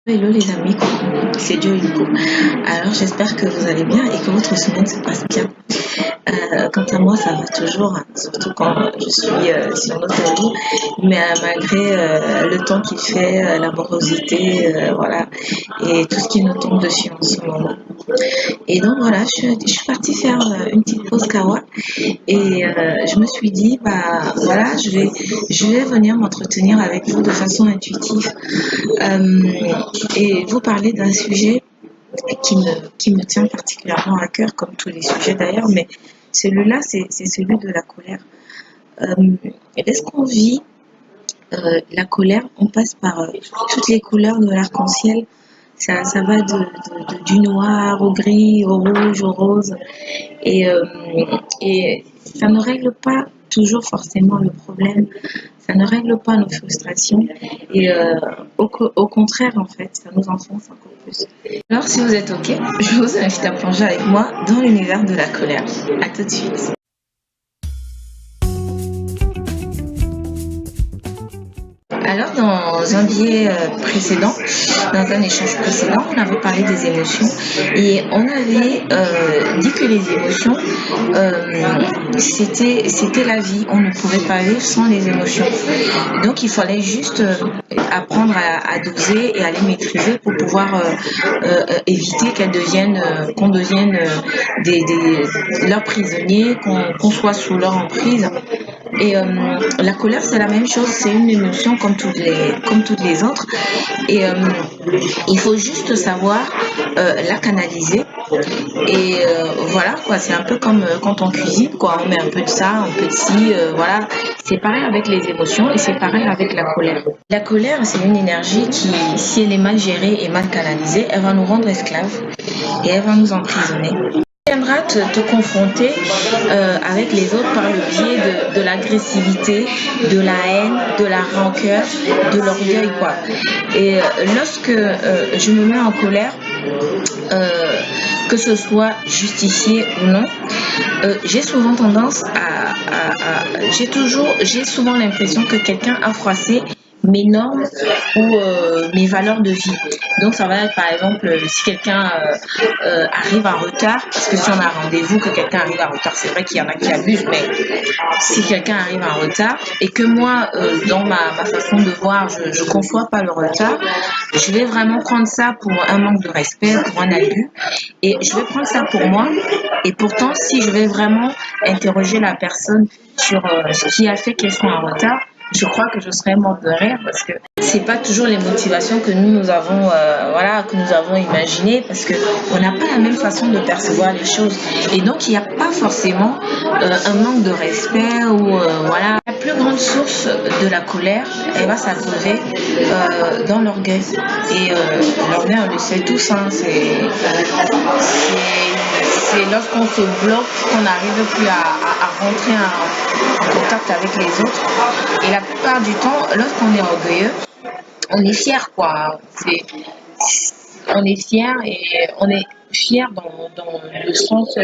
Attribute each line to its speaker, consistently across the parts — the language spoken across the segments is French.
Speaker 1: Hello les amis, c'est Joe. Alors j'espère que vous allez bien et que votre semaine se passe bien. Quant à moi, ça va toujours, hein, surtout quand je suis sur notre vie, mais malgré le temps qu'il fait, la morosité, voilà, et tout ce qui nous tombe dessus en ce moment. Et donc voilà, je suis partie faire une petite pause kawa et je me suis dit, bah voilà, je vais venir m'entretenir avec vous de façon intuitive et vous parler d'un sujet qui me tient particulièrement à cœur, comme tous les sujets d'ailleurs, mais celui-là, c'est celui de la colère. Euh, Est-ce qu'on vit la colère? On passe par toutes les couleurs de l'arc-en-ciel. Ça va du noir au gris, au rouge, au rose. Et, euh, et ça ne règle pas toujours forcément le problème. Ça ne règle pas nos frustrations. Et au contraire, en fait, ça nous enfonce encore plus. Alors, si vous êtes OK, je vous invite à plonger avec moi dans l'univers de la colère. À tout de suite. Alors, dans un biais précédent, dans un échange précédent, on avait parlé des émotions et on avait dit que les émotions, c'était la vie. On ne pouvait pas vivre sans les émotions. Donc, il fallait juste apprendre à doser et à les maîtriser pour pouvoir éviter qu'on devienne leurs prisonniers, qu'on soit sous leur emprise. Et la colère, c'est la même chose, c'est une émotion comme toutes les autres. Et il faut juste savoir la canaliser. Et voilà, quoi, c'est un peu comme quand on cuisine, quoi. On met un peu de ça, un peu de ci, voilà. C'est pareil avec les émotions et c'est pareil avec la colère. La colère, c'est une énergie qui, si elle est mal gérée et mal canalisée, elle va nous rendre esclaves et elle va nous emprisonner. Tu viendras te confronter avec les autres par le biais de l'agressivité, de la haine, de la rancœur, de l'orgueil, quoi. Et lorsque je me mets en colère, que ce soit justifié ou non, j'ai souvent tendance j'ai souvent l'impression que quelqu'un a froissé mes normes ou mes valeurs de vie. Donc ça va être par exemple si quelqu'un arrive en retard, parce que si on a un rendez-vous, que quelqu'un arrive en retard, c'est vrai qu'il y en a qui abusent, mais si quelqu'un arrive en retard et que moi, dans ma façon de voir, je ne conçois pas le retard, je vais vraiment prendre ça pour un manque de respect, pour un abus, et je vais prendre ça pour moi. Et pourtant, si je vais vraiment interroger la personne sur ce qui a fait qu'elle soit en retard, je crois que je serais morte de rire parce que c'est pas toujours les motivations que nous avons, que nous avons imaginées, parce que on n'a pas la même façon de percevoir les choses. Et donc il n'y a pas forcément un manque de respect ou voilà. La plus grande source de la colère, elle va s'abreuver dans l'orgueil. Et l'orgueil, on le sait tous, hein, c'est lorsqu'on se bloque qu'on n'arrive plus à rentrer en contact avec les autres. Et la plupart du temps, lorsqu'on est orgueilleux, on est fier, quoi. On est fier et on est fier dans le sens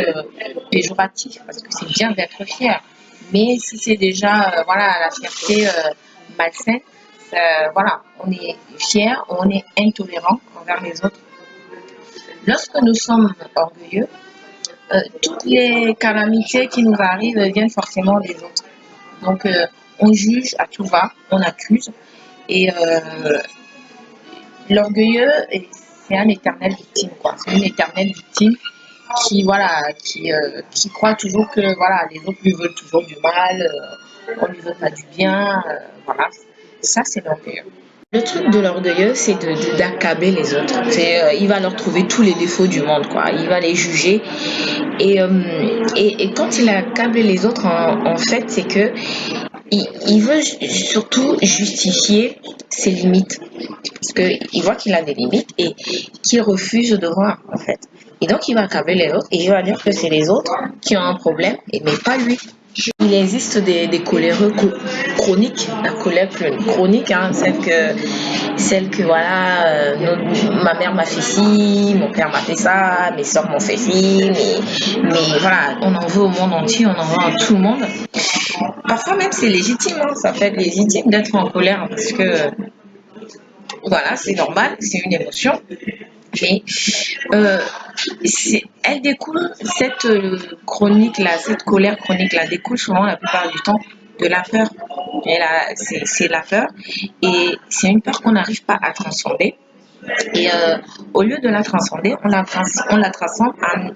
Speaker 1: péjoratif, parce que c'est bien d'être fier. Mais si c'est déjà la fierté malsaine, voilà, on est fier, on est intolérant envers les autres. Lorsque nous sommes orgueilleux, toutes les calamités qui nous arrivent viennent forcément des autres. Donc, on juge à tout va, on accuse. Et l'orgueilleux, c'est un éternel victime, quoi. C'est une éternelle victime qui croit toujours que les autres lui veulent toujours du mal, on lui veut pas du bien. Voilà. Ça, c'est l'orgueilleux. Le truc de l'orgueilleux, c'est d'accabler les autres. Il va leur trouver tous les défauts du monde, quoi. Il va les juger. Et quand il accable les autres, en fait, c'est que il veut surtout justifier ses limites. Parce qu'il voit qu'il a des limites et qu'il refuse de voir, en fait. Et donc, il va accabler les autres et il va dire que c'est les autres qui ont un problème, mais pas lui. Il existe des coléreux chroniques, la colère chronique, hein, celle que ma mère m'a fait ci, mon père m'a fait ça, mes soeurs m'ont fait ci, mais voilà, on en veut au monde entier, on en veut à tout le monde. Parfois même c'est légitime, hein, ça peut être légitime d'être en colère parce que Voilà, c'est normal, c'est une émotion. Mais elle découle, cette chronique-là, cette colère chronique-là, découle souvent la plupart du temps de la peur. C'est la peur. Et c'est une peur qu'on n'arrive pas à transcender. Et au lieu de la transcender, on la transforme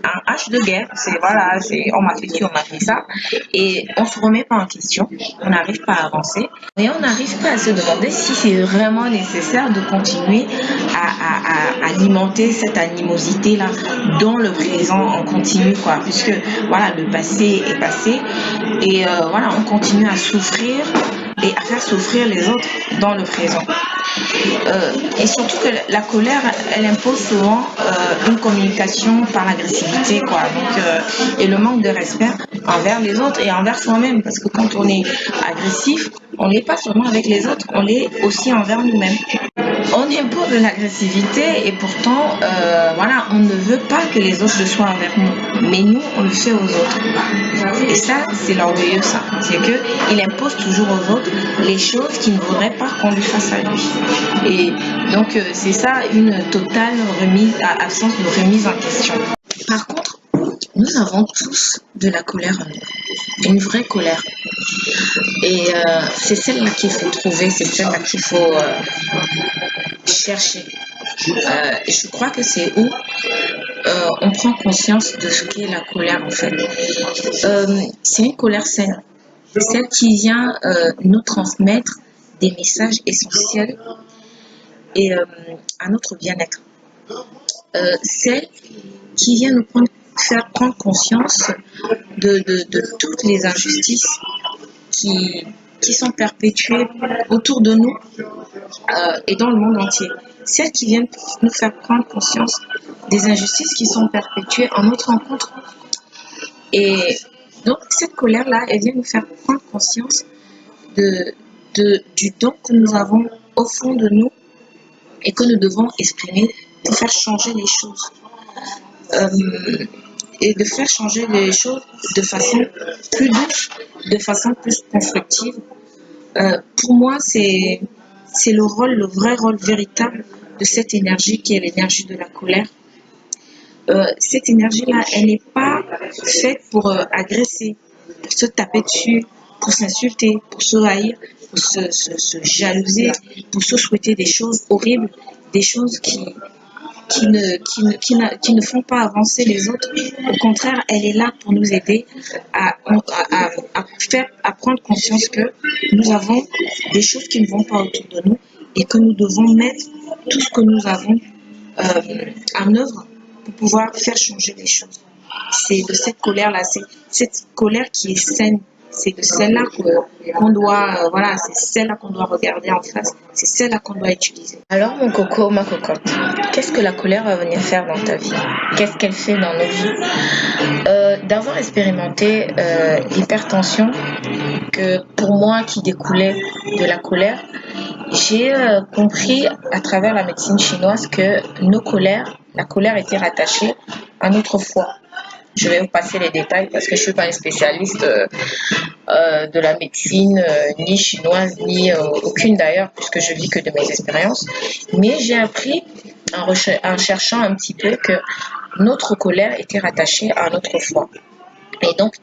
Speaker 1: en hache de guerre. Voilà, on m'a fait ci, on m'a fait ça. Et on se remet pas en question. On n'arrive pas à avancer. Et on n'arrive pas à se demander si c'est vraiment nécessaire de continuer à alimenter cette animosité-là dans le présent en continu, quoi. Puisque, voilà, le passé est passé. Et voilà, on continue à souffrir et à faire souffrir les autres dans le présent. Et surtout que la colère, elle impose souvent une communication par l'agressivité, quoi. Donc, et le manque de respect envers les autres et envers soi-même. Parce que quand on est agressif, on n'est pas seulement avec les autres, on l'est aussi envers nous-mêmes. On impose de l'agressivité et pourtant, voilà, on ne veut pas que les autres le soient envers nous. Mais nous, on le fait aux autres. Et ça, c'est l'orgueilleux, ça. C'est qu'il impose toujours aux autres les choses qu'il ne voudrait pas qu'on lui fasse à lui. Et donc, c'est ça, une totale absence de remise en question. Par contre, nous avons tous de la colère en nous, une vraie colère. Et c'est celle-là qu'il faut trouver, c'est celle-là qu'il faut chercher. Et je crois que c'est où on prend conscience de ce qu'est la colère en fait. C'est une colère saine, celle qui vient nous transmettre des messages essentiels et à notre bien-être. Celle qui vient nous faire prendre conscience de toutes les injustices qui sont perpétuées autour de nous et dans le monde entier. Celles qui viennent nous faire prendre conscience des injustices qui sont perpétuées en notre rencontre. Et donc, cette colère-là, elle vient nous faire prendre conscience du don que nous avons au fond de nous et que nous devons exprimer pour faire changer les choses. Et de faire changer les choses de façon plus douce, de façon plus constructive. Pour moi, c'est le vrai rôle véritable de cette énergie qui est l'énergie de la colère. Cette énergie-là, elle n'est pas faite pour agresser, pour se taper dessus, pour s'insulter, pour se haïr, pour se jalouser, pour se souhaiter des choses horribles, des choses qui ne font pas avancer les autres. Au contraire, elle est là pour nous aider à prendre conscience que nous avons des choses qui ne vont pas autour de nous et que nous devons mettre tout ce que nous avons en œuvre pour pouvoir faire changer les choses. C'est de cette colère-là, c'est cette colère qui est saine. C'est de celle-là qu'on doit, voilà, c'est celle-là qu'on doit regarder en face, c'est celle-là qu'on doit utiliser. Alors mon coco, ma cocotte, qu'est-ce que la colère va venir faire dans ta vie? Qu'est-ce qu'elle fait dans nos vies? D'avoir expérimenté l'hypertension, que pour moi qui découlait de la colère, j'ai compris à travers la médecine chinoise que la colère était rattachée à notre foie. Je vais vous passer les détails parce que je ne suis pas une spécialiste de la médecine, ni chinoise, ni aucune d'ailleurs, puisque je vis que de mes expériences. Mais j'ai appris en cherchant un petit peu que notre colère était rattachée à notre foie. Et donc,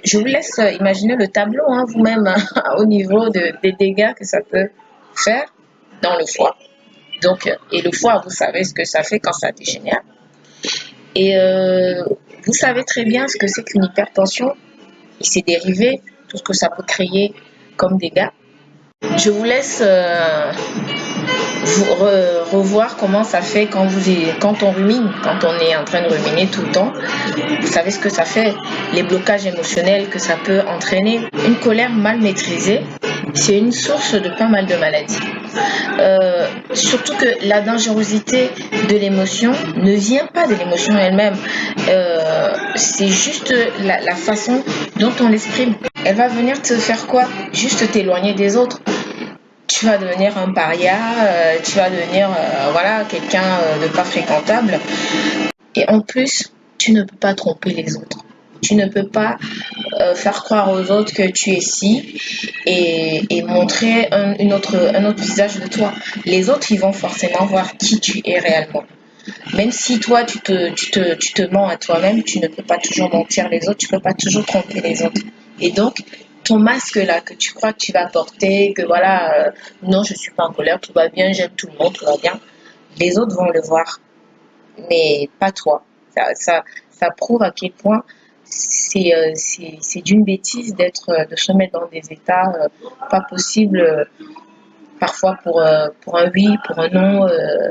Speaker 1: je vous laisse imaginer le tableau vous-même au niveau des dégâts que ça peut faire dans le foie. Donc, et le foie, vous savez ce que ça fait quand ça dégénère. Et vous savez très bien ce que c'est qu'une hypertension et ses dérivés, tout ce que ça peut créer comme dégâts. Je vous laisse revoir comment ça fait quand on rumine, quand on est en train de ruminer tout le temps. Vous savez ce que ça fait, les blocages émotionnels que ça peut entraîner. Une colère mal maîtrisée, c'est une source de pas mal de maladies. Surtout que la dangerosité de l'émotion ne vient pas de l'émotion elle-même. C'est juste la façon dont on l'exprime. Elle va venir te faire quoi? Juste t'éloigner des autres. Tu vas devenir un paria, tu vas devenir quelqu'un de pas fréquentable. Et en plus, tu ne peux pas tromper les autres. Tu ne peux pas faire croire aux autres que tu es ci et montrer un autre visage de toi. Les autres, ils vont forcément voir qui tu es réellement. Même si toi, tu te mens à toi-même, tu ne peux pas toujours mentir les autres, tu ne peux pas toujours tromper les autres. Et donc, ton masque là, que tu crois que tu vas porter, que voilà, non, je ne suis pas en colère, tout va bien, j'aime tout le monde, tout va bien, les autres vont le voir, mais pas toi. Ça prouve à quel point c'est d'une bêtise de se mettre dans des états pas possibles, parfois pour un oui, pour un non,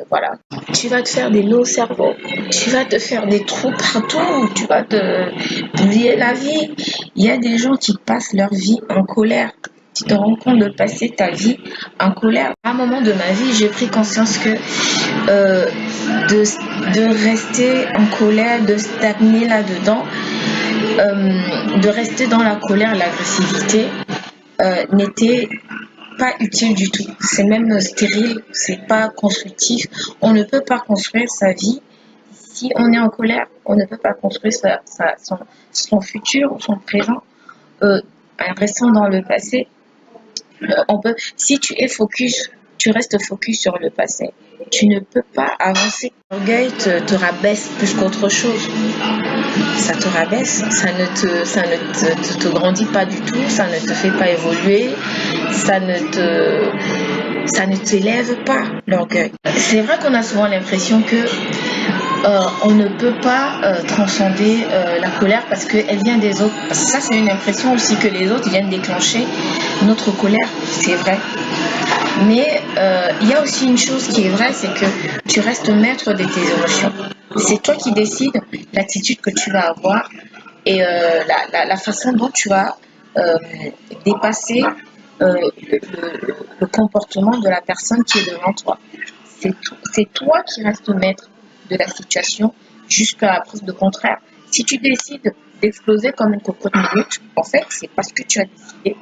Speaker 1: voilà. Tu vas te faire des nœuds au cerveau, tu vas te faire des trous partout, tu vas te oublier la vie. Il y a des gens qui passent leur vie en colère. Tu te rends compte de passer ta vie en colère. À un moment de ma vie, j'ai pris conscience que de rester en colère, de stagner là-dedans, de rester dans la colère, l'agressivité, n'était pas utile du tout. C'est même stérile, c'est pas constructif. On ne peut pas construire sa vie si on est en colère. On ne peut pas construire son futur ou son présent en restant dans le passé. Si tu es focus, tu restes focus sur le passé, tu ne peux pas avancer. L'orgueil te rabaisse plus qu'autre chose. Ça te rabaisse, ça ne te grandit pas du tout, ça ne te fait pas évoluer, ça ne t'élève pas, l'orgueil. C'est vrai qu'on a souvent l'impression que on ne peut pas transcender la colère parce qu'elle vient des autres. Parce que ça, c'est une impression aussi que les autres viennent déclencher notre colère, c'est vrai. Mais il y a aussi une chose qui est vraie, c'est que tu restes maître de tes émotions. C'est toi qui décides l'attitude que tu vas avoir et la façon dont tu vas dépasser le comportement de la personne qui est devant toi. C'est toi qui restes maître de la situation jusqu'à la preuve de contraire. Si tu décides d'exploser comme une cocotte minute, en fait, c'est parce que tu as décidé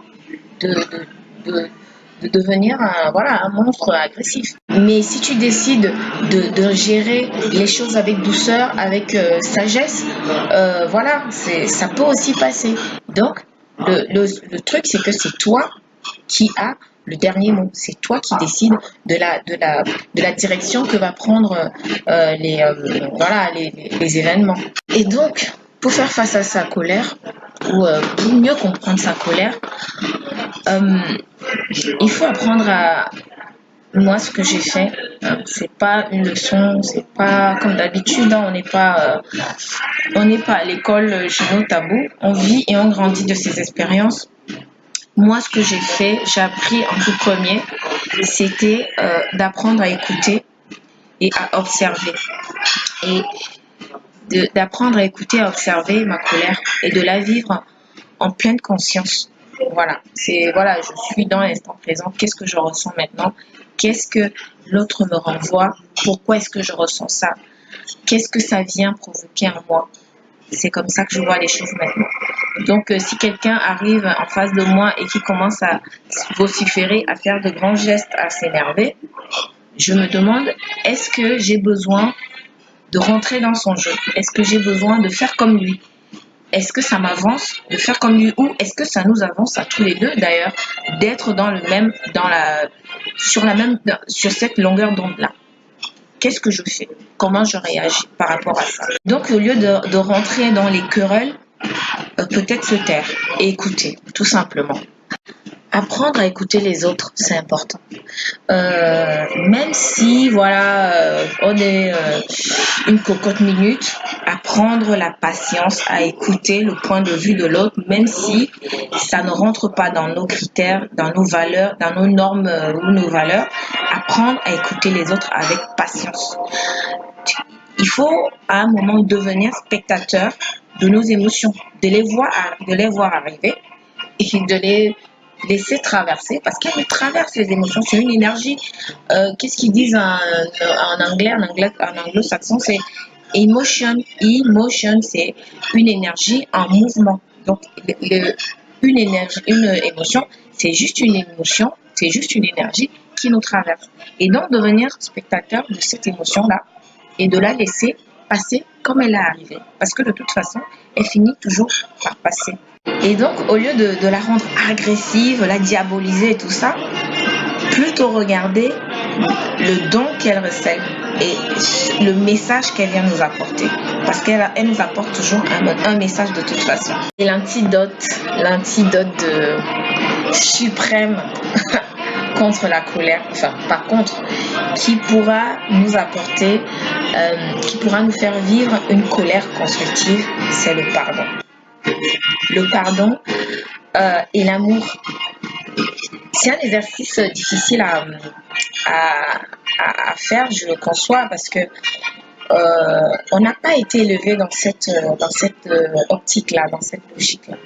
Speaker 1: de devenir un monstre agressif. Mais si tu décides de gérer les choses avec douceur, avec sagesse, ça peut aussi passer. Donc, le truc, c'est que c'est toi qui as le dernier mot. C'est toi qui décides de la direction que va prendre les événements. Et donc, pour faire face à sa colère, ou pour mieux comprendre sa colère, il faut apprendre à... Moi, ce que j'ai fait, c'est pas une leçon, c'est pas comme d'habitude, on n'est pas à l'école chez nos tabous. On vit et on grandit de ces expériences. Moi, ce que j'ai fait, j'ai appris en tout premier, c'était d'apprendre à écouter et à observer. Et d'apprendre à écouter, à observer ma colère et de la vivre en pleine conscience. Je suis dans l'instant présent. Qu'est-ce que je ressens maintenant? Qu'est-ce que l'autre me renvoie? Pourquoi est-ce que je ressens ça? Qu'est-ce que ça vient provoquer en moi? C'est comme ça que je vois les choses maintenant. Donc, si quelqu'un arrive en face de moi et qui commence à vociférer, à faire de grands gestes, à s'énerver, je me demande, est-ce que j'ai besoin de rentrer dans son jeu? Est-ce que j'ai besoin de faire comme lui? Est-ce que ça m'avance de faire comme lui? Ou est-ce que ça nous avance à tous les deux d'ailleurs d'être sur cette longueur d'onde-là? Qu'est-ce que je fais? Comment je réagis par rapport à ça? Donc, au lieu de rentrer dans les querelles, peut-être se taire et écouter, tout simplement. Apprendre à écouter les autres, c'est important. Même si, on est une cocotte minute, apprendre la patience à écouter le point de vue de l'autre, même si ça ne rentre pas dans nos critères, dans nos valeurs, dans nos normes ou nos valeurs, apprendre à écouter les autres avec patience. Il faut à un moment devenir spectateur de nos émotions, de les voir arriver et de les laisser traverser, parce qu'elles traversent les émotions, c'est une énergie. Qu'est-ce qu'ils disent en anglais, en anglo-saxon, c'est emotion. Emotion, c'est une énergie en mouvement. Donc, une émotion, c'est juste une émotion, c'est juste une énergie qui nous traverse. Et donc, devenir spectateur de cette émotion-là et de la laisser passer comme elle est arrivée. Parce que de toute façon, elle finit toujours par passer. Et donc, au lieu de la rendre agressive, la diaboliser et tout ça, plutôt regarder le don qu'elle recèle et le message qu'elle vient nous apporter. Parce qu'elle nous apporte toujours un message de toute façon. Et l'antidote suprême contre la colère, enfin pas contre, qui pourra nous apporter, qui pourra nous faire vivre une colère constructive, c'est le pardon. Le pardon et l'amour. C'est un exercice difficile à faire, je le conçois, parce que on n'a pas été élevé dans cette optique-là, dans cette logique-là.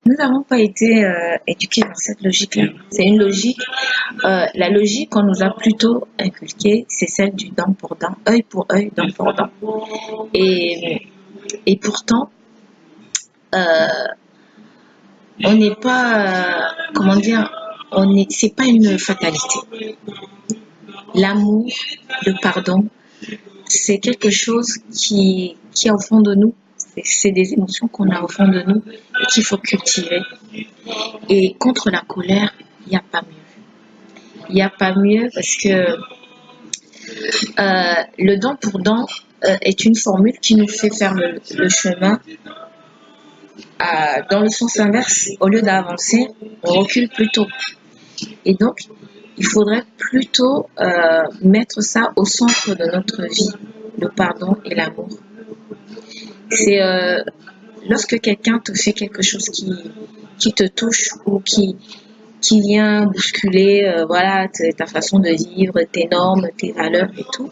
Speaker 1: Nous n'avons pas été éduqués dans cette logique-là. C'est une logique, la logique qu'on nous a plutôt inculquée, c'est celle du dent pour dent, œil pour œil, dent pour dent. Et pourtant, on n'est pas, c'est pas une fatalité. L'amour, le pardon, c'est quelque chose qui est au fond de nous. C'est des émotions qu'on a au fond de nous et qu'il faut cultiver. Et contre la colère, il n'y a pas mieux. Il n'y a pas mieux parce que le dent pour dent est une formule qui nous fait faire le chemin dans le sens inverse. Au lieu d'avancer, on recule plutôt. Et donc, il faudrait plutôt mettre ça au centre de notre vie, le pardon et l'amour. C'est lorsque quelqu'un te fait quelque chose qui te touche ou qui vient bousculer voilà, ta façon de vivre, tes normes, tes valeurs et tout,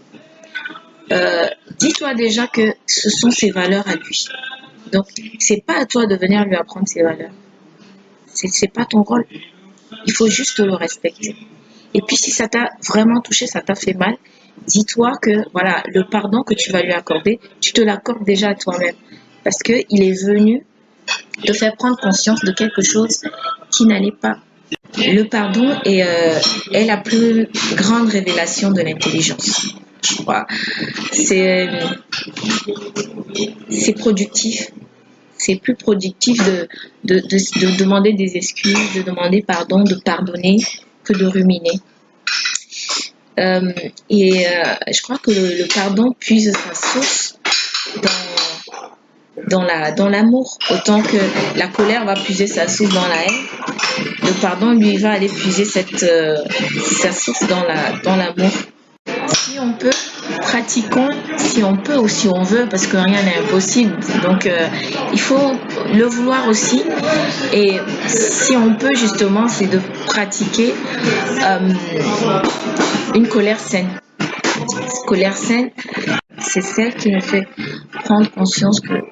Speaker 1: dis-toi déjà que ce sont ses valeurs à lui. Donc, c'est pas à toi de venir lui apprendre ses valeurs. C'est pas ton rôle. Il faut juste le respecter. Et puis, si ça t'a vraiment touché, ça t'a fait mal, dis-toi que voilà, le pardon que tu vas lui accorder, tu te l'accordes déjà à toi-même. Parce qu'il est venu te faire prendre conscience de quelque chose qui n'allait pas. Le pardon est la plus grande révélation de l'intelligence, je crois. C'est productif. C'est plus productif de demander des excuses, de demander pardon, de pardonner, que de ruminer. Je crois que le pardon puise sa source dans l'amour. Autant que la colère va puiser sa source dans la haine, le pardon, lui, va aller puiser sa source dans l'amour. Si on peut, pratiquons, si on peut ou si on veut, parce que rien n'est impossible. Donc, il faut le vouloir aussi. Et si on peut, justement, c'est de pratiquer une colère saine. Colère saine, c'est celle qui nous fait prendre conscience que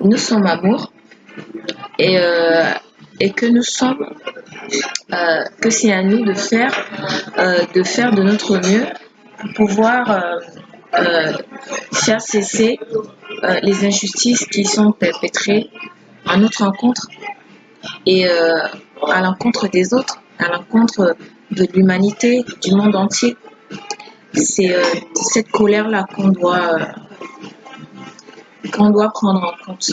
Speaker 1: nous sommes amour et que nous sommes, que c'est à nous de faire de notre mieux pour pouvoir faire cesser les injustices qui sont perpétrées à notre encontre et à l'encontre des autres, à l'encontre de l'humanité, du monde entier. C'est cette colère-là qu'on doit prendre en compte.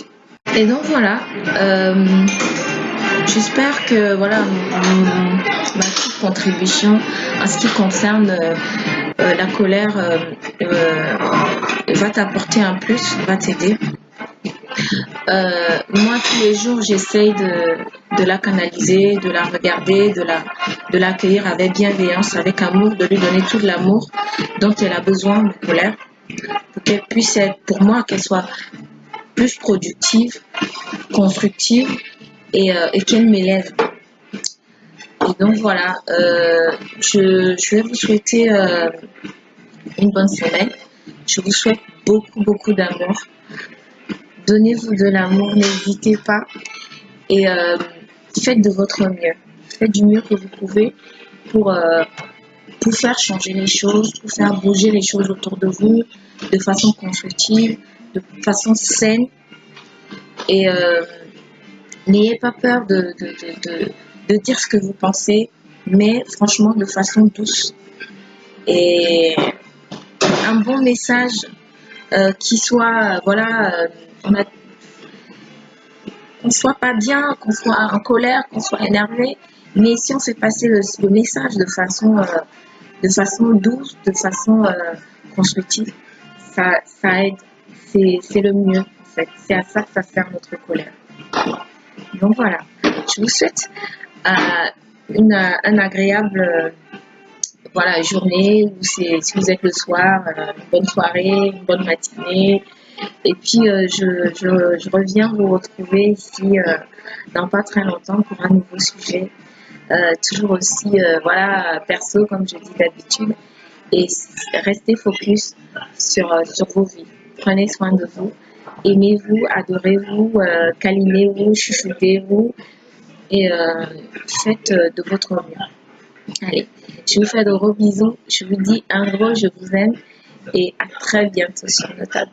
Speaker 1: Et donc voilà, j'espère que voilà ma petite contribution en ce qui concerne la colère va t'apporter un plus, va t'aider. Moi, tous les jours, j'essaye de la canaliser, de la regarder, de l'accueillir avec bienveillance, avec amour, de lui donner tout l'amour dont elle a besoin, de colère, pour qu'elle puisse être, pour moi, qu'elle soit plus productive, constructive et qu'elle m'élève. Et donc voilà, je vais vous souhaiter une bonne semaine. Je vous souhaite beaucoup, beaucoup d'amour. Donnez-vous de l'amour, n'hésitez pas et faites de votre mieux. Faites du mieux que vous pouvez pour faire changer les choses, pour faire bouger les choses autour de vous de façon constructive, de façon saine. Et n'ayez pas peur de dire ce que vous pensez, mais franchement de façon douce. Et un bon message qui soit, voilà, qu'on soit pas bien, qu'on soit en colère, qu'on soit énervé, mais si on fait passer le message de façon douce, de façon constructive, ça aide. C'est le mieux, en fait. C'est à ça que ça sert notre colère. Donc voilà, je vous souhaite un agréable voilà, journée, ou si vous êtes le soir, une bonne soirée, une bonne matinée. Et puis, je reviens vous retrouver ici dans pas très longtemps pour un nouveau sujet. Toujours aussi, voilà, perso, comme je dis d'habitude. Et restez focus sur vos vies. Prenez soin de vous. Aimez-vous, adorez-vous, câlinez-vous, chuchotez-vous et faites de votre mieux. Allez, je vous fais de gros bisous. Je vous dis un gros je vous aime et à très bientôt sur notre table.